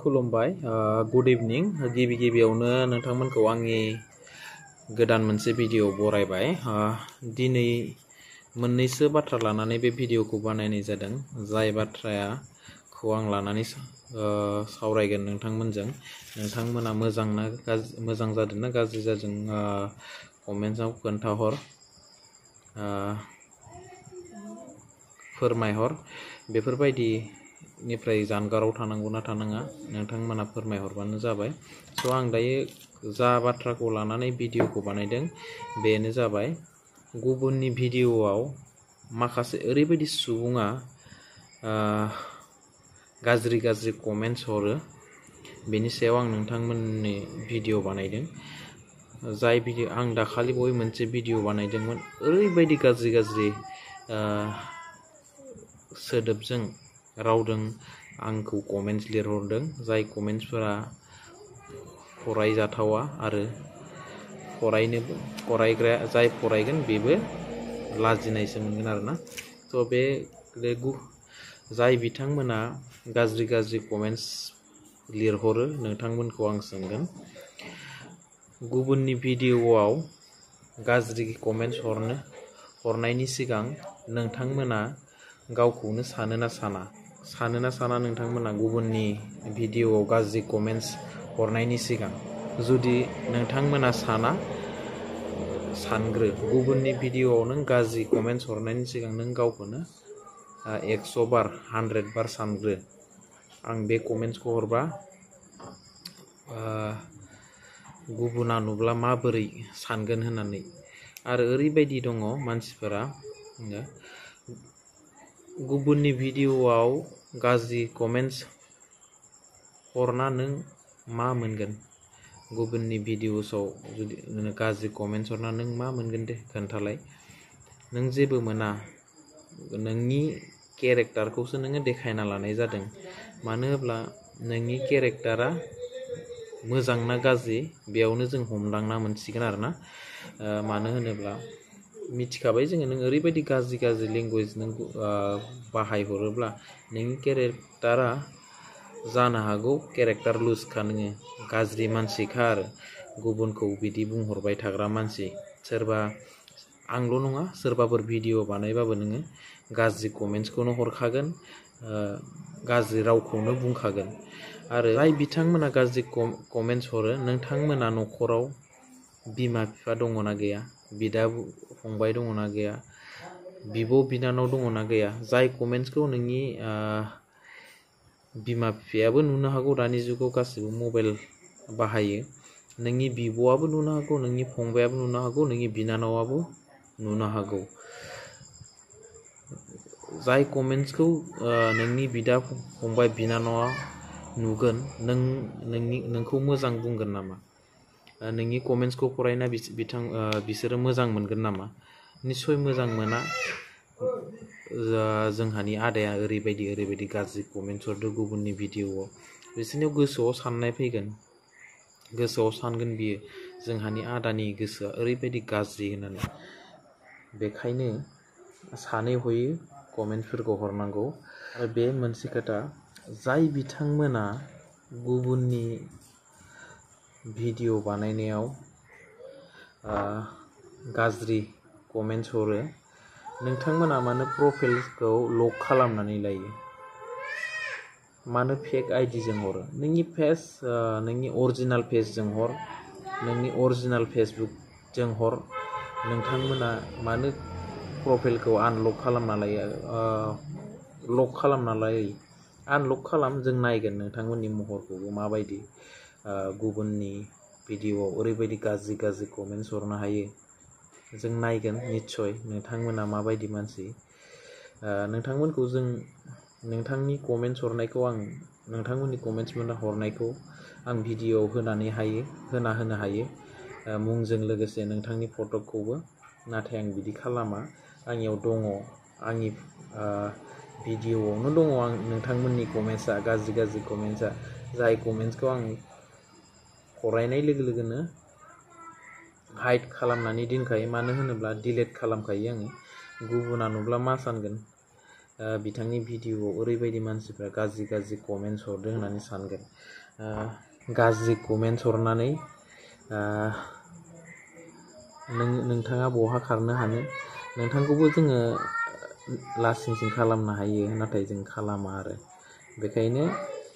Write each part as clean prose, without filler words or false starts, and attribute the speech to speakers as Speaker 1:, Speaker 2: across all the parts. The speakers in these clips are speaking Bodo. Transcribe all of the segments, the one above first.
Speaker 1: खुलुमबाय गुड इवनिं गिबियावनो नोंथांमोनखौ आंनि गोदान मोनसे भिडिअ बरायबाय दिनै मोननैसो बाथ्रा लानानै बे भिडिअखौ बानायनाय जादों जाय बाथ्राखौ आं लानानै सावरायगोन नोंथांमोनजों नोंथांमोना मोजां जादों ना गाज्रि जादों कमेन्टआव खोन्थाहर फोरमायहर बेफोरबायदि निफ्राय जानगाराव थानांगौ ना थानाङा नोंथांमोना फोरमायहरबानो जाबाय स' आं दायो जा बाथ्राखौ लानानै भिडिअखौ बानायदों बेनो जाबाय गुबुननि भिडिअआव माखासे ओरैबायदि सुबुङा गाज्रि कमेन्ट्स हरो बेनि सायाव आं नोंथांमोननि भिडिअ बानायदों जाय भिडिअ आं दाखालि मोनसे भिडिअ बानायदोंमोन ओरैबायदि गाज्रि सोदोबजों रावदों आंखौ कमेन्ट्स लिरहरदों जाय कमेन्ट्सफोरा फरायजाथावा आरो फरायग्राया जाय फरायगोन बेबो लाजिनायसो मोनगोन आरोना थ' बे जाय बिथांमोना गाज्रि कमेन्ट्स लिरहरो नोंथांमोनखौ आं सोंगोन गुबुननि भिडिअआव गाज्रि कमेन्ट्स हरनायनि सिगां नोंथांमोना गावखौनो सानो ना साना नोंथांमोना गुबुननि भिडिअआव गाज्रि कमेन्ट्स हरनायनि सिगां जुदि नोंथांमोना सानग्रो गुबुननि भिडिअआव नों गाज्रि कमेन्ट्स हरनायनि सिगां नों गावखौनो 100 बार 100 बार सानग्रो आं बे कमेन्ट्सखौ हरबा गुबुना नुब्ला माबोरै सानगोन होननानै आरो ओरैबायदि दङ मानसिफोरा गुबुननि भिडिअआव गाज्रि कमेन्ट्स हरना नों मा मोनगोन गुबुननि भिडिअसआव जुदि गाज्रि कमेन्ट्स हरना नों मा मोनगोन दे खोन्थालाय नों जेबो मोना नोंनि केरेक्टारखौसो नोङो देखायना लानाय जादों मानो होनब्ला नोंनि केरेक्टारा मोजां ना गाज्रि बेयावनो जों हमदांना मोनसिगोन आरोना मानो होनोब्ला मिथिखाबाय जोङो नों ओरैबायदि गाज्रि लेंगुवेज नों बाहायहरोब्ला नोंनि केरेक्टारा जानो हागौ केरेक्टार लुजखा नोङो गाज्रि मानसिखा आरो गुबुनखौ बिदि बुंहरबाय थाग्रा मानसि सोरबा आंल' नङा सोरबाफोर भिडिअ बानायबाबो नोङो गाज्रि कमेन्ट्सखौनो हरखागोन गाज्रि रावखौनो बुंखागोन आरो जाय बिथांमोना गाज्रि कमेन्ट्स हरो नोंथांमोना न'खराव बिमा बिफा दङना गैया बिदा फंबाय दङना गैया बिब' बिनानाव दङना गैया जाय कमेन्ट्सखौ नोंनि बिमा बिफायाबो नुनो हागौ दानि जुगाव गासिबो मबाइल बाहायो नोंनि बिब'आबो नुनो हागौ नोंनि फंबायाबो नुनो हागौ नोंनि बिनानावाबो नुनो हागौ जाय कमेन्ट्सखौ नोंनि बिदा फंबाय बिनानावा नुगोन नोंखौ मोजां बुंगोन नामा नोंनि कमेन्ट्सखौ फरायना बिसोरो मोजां मोनगोन नामा निस्सय मोजां मोना जोंहानि आदाया ओरैबायदि गाज्रि कमेन्ट्स हरदों गुबुननि भिडिअआव बिसोरनियाव गोसोआव साननाय फैगोन गोसोआव सानगोन बियो जोंहानि आदानि गोसोआ ओरैबायदि गाज्रि होननानै बेखायनो सानै हयै कमेन्टफोरखौ हरनांगौ आरो बे मोनसे खोथा जाय बिथांमोना गुबुननि भिडिअ बानायनायाव गाज्रि कमेन्ट्स हरो नोंथांमोना मानो प्रफाइलखौ लक खालामनानै लायो मानो फेक आइडिजों हरो नोंनि नोंनि अरिजिनाल पेजजों हर नोंनि अरिजिनाल फेसबुकजों हर नोंथांमोना मानो प्रफाइलखौ आनलक खालामना लायो आनलक खालाम जों नायगोन नोंथांमोननि महरखौबो माबायदि गुबुननि भिडिअआव ओरैबायदि गाज्रि कमेन्ट्स हरनो हायो जों नायगोन निस्सय नोंथांमोना माबायदि मानसि नोंथांमोनखौ जों नोंथांनि कमेन्ट्स हरनायखौ आं नोंथांमोननि कमेन्ट्स हरनायखौ आं भिडिअआव होनो हायो मुंजों लोगोसे नोंथांनि फट'खौबो नाथाय आं बिदि खालामा आंनियाव दङ आंनि भिडिअआवनो दङ आं नोंथांमोननि कमेन्ट्सआ गाज्रि कमेन्ट्सआ जाय कमेन्ट्सखौ आं फरायनाय लोगोनो हाइड खालामनानै दोनखायो मानो होनोब्ला डिलीट खालामखायो आङो गुबुना नुब्ला मा सानगोन बिथांनि भिडिअआव ओरैबायदि मानसिफ्रा गाज्रि कमेन्ट्स हरदों होननानै सानगोन। गाज्रि कमेन्ट्स हरनानै नोंथाङा बहा खारनो हानो, नोंथांखौबो जोङो लासिंसिं खालामनो हायो, नाथाय जों खालामा आरो। बेखायनो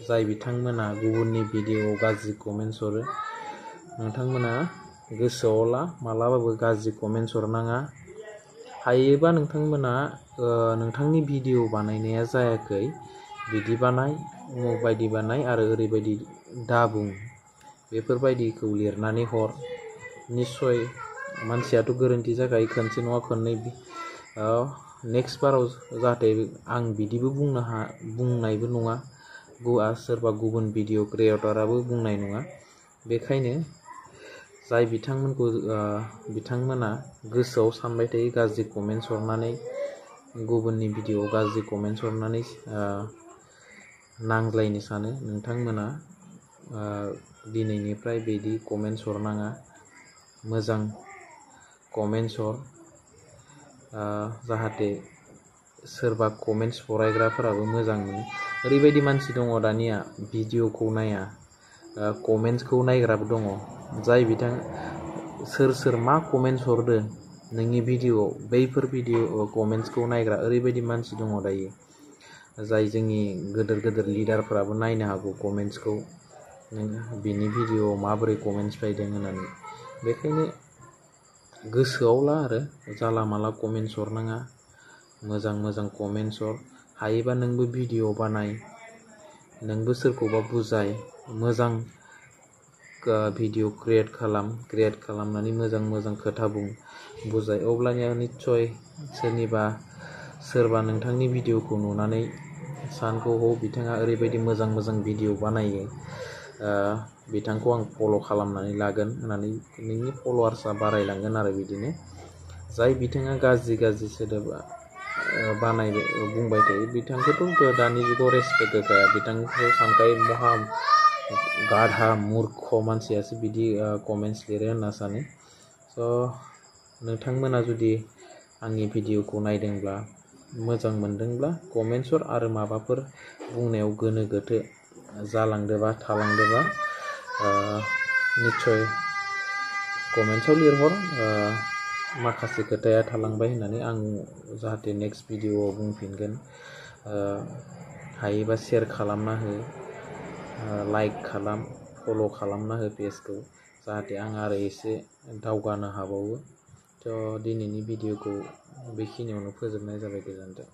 Speaker 1: जाय बिथांमोना गुबुननि भिडिअआव गाज्रि कमेन्ट्स हरो, नोंथांमोना गोसोआव ला, मालाबाबो गाज्रि कमेन्ट्स हरनाङा। हायोबा नोंथांमोना नोंथांनि भिडिअ बानायनाया जायाखै, बिदि बानाय, उमुक बायदि बानाय आरो ओरैबायदि दाबुं, बेफोरबायदिखौ लिरनानै हर। निस्सय मानसियाथ' गोरोन्थि जाखायो खनसे नङा खननै। नेक्स्ट बाराव जाहाथे आं बिदिबो बुंनायबो नङा, सोरबा गुबुन भिडिअ क्रिएटराबो बुंनाय नङा। बेखायनो जाय बिथांमोना गोसोआव सानबाय थायो गाज्रि कमेन्ट्स हरनानै, गुबुननि भिडिअआव गाज्रि कमेन्ट्स हरनानै नांज्लायनो सानो, नोंथांमोना दिनैनिफ्राय बिदि कमेन्ट्स हरनाङा। मोजां कमेन्ट्स हर, जाहाथे सोरबा कमेन्ट्स फरायग्राफोराबो मोजां मोनो। ओरैबायदि मानसि दङ दानिया भिडिअखौ नाया, कमेन्ट्सखौ नायग्राबो दङ। जाय सोर मा कमेन्ट्स हरदो नोंनि भिडिअआव, बैफोर कमेन्ट्सखौ नायग्रा ओरैबायदि मानसि दङ दायो। जाय जोंनि गोदोर लिडारफोराबो नायनो हागौ कमेन्ट्सखौ, बिनि भिडिअआव माबोरै कमेन्ट्स फैदों होननानै। बेखायनो गोसोआव ला आरो जाला माला कमेन्ट्स हरनाङा, मोजां कमेन्ट्स हर। हायोबा नोंबो भिडिअ बानाय, नोंबो सोरखौबा बुजाय, मोजां भिडिअ क्रिएट खालामनानै मोजां खोथा बुजाय। अब्लानिया निस्सय सोरबा नोंथांनि भिडिअखौ नुनानै सानगौ, बिथाङा ओरैबायदि मोजां भिडिअ बानायो, बिथांखौ आं फल' खालामनानै लागोन होननानै नोंनि फल'वार्सआ बारायलांगोन आरो बिदिनो। जाय बिथाङा गाज्रि सोदोब बुंबाय थायो, बिथांखौथ' दानि जुगाव रेसपेक्ट होखाया, बिथांखौ सानखायो महा गाधा मुर्ख मानसियासो बिदि कमेन्ट्स लिरो होनना सानो। नोंथांमोना जुदि आंनि भिडिअखौ नायदोंब्ला, मोजां मोनदोंब्ला कमेन्ट्स हर, आरो माबाफोर बुंनायाव गोनो गोथो जालांदोबा थालांदोबा निस्सय कमेन्ट्सआव लिरहर, माखासे खोथाया थालांबाय होननानै आं जाहाथे नेक्स्ट भिडिअआव बुंफिनगोन। हायोबा शेयार खालामना हो, लाइक खालाम, फल' खालामना हो पेजखौ, जाहाथे आं आरो एसे दावगानो हाबावो। दिनैनि भिडिअखौ बेखिनियावनो फोजोबनाय जाबाय। गोजोन्थों।